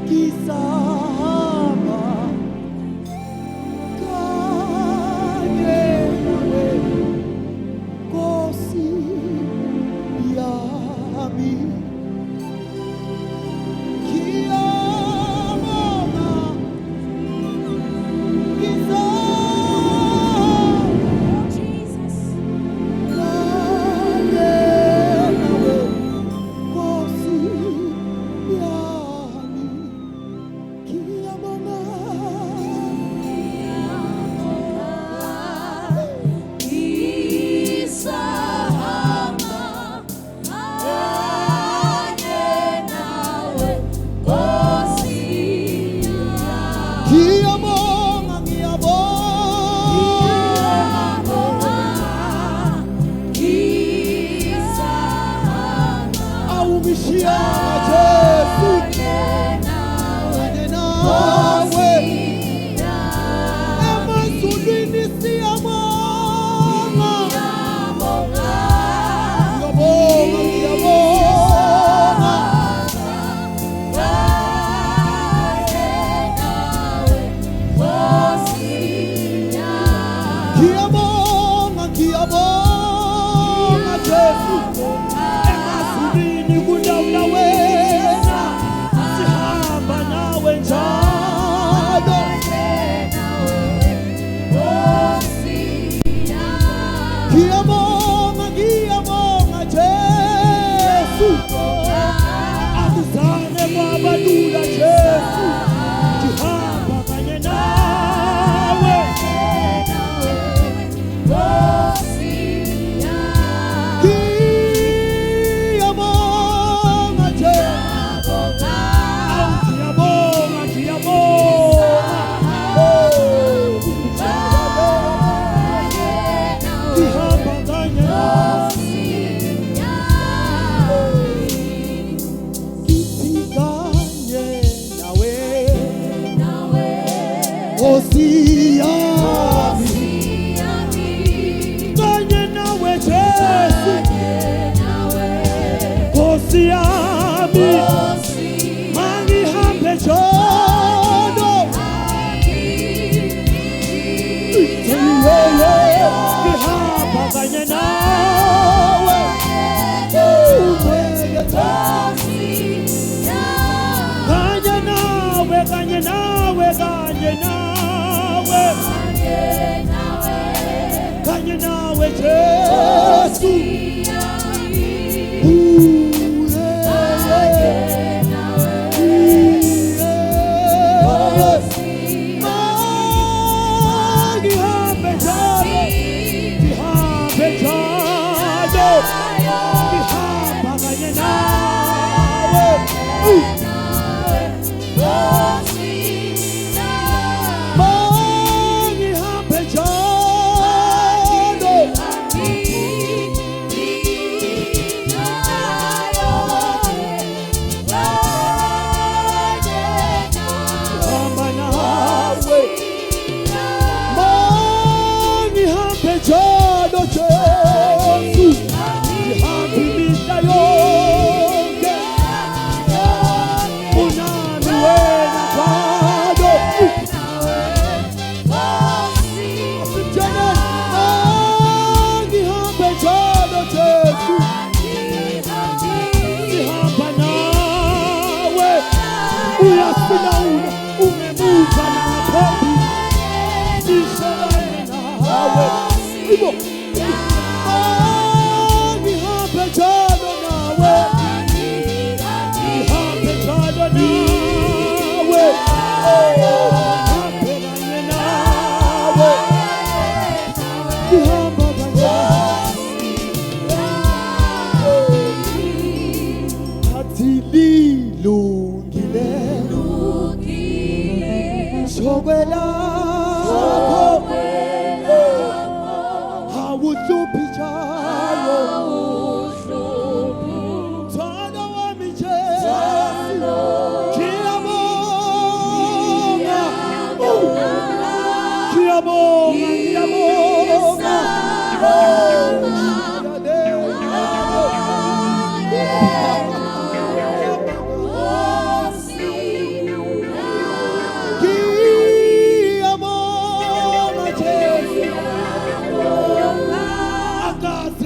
Kisama kanye nawe kosi yami kiamona kisama Jesus. kanye nawe kosi yami kiamona Kiabonga, aumishia Yesu kanye nawe emazulwini siyabonga Kiabonga Yesu emazulwini kundawula wena sihamba nawe njalo Kiabonga Yesu akuzange kwabalula Yesu sihamba kanye nawe Kiabonga Yesu sihamba kanye kitikanye nawe Kosi yami kanye nawe Yesu Kosi yami mangihambe njalo ngihamba kanye nawe kanye nawe Yesu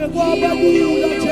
kwa badula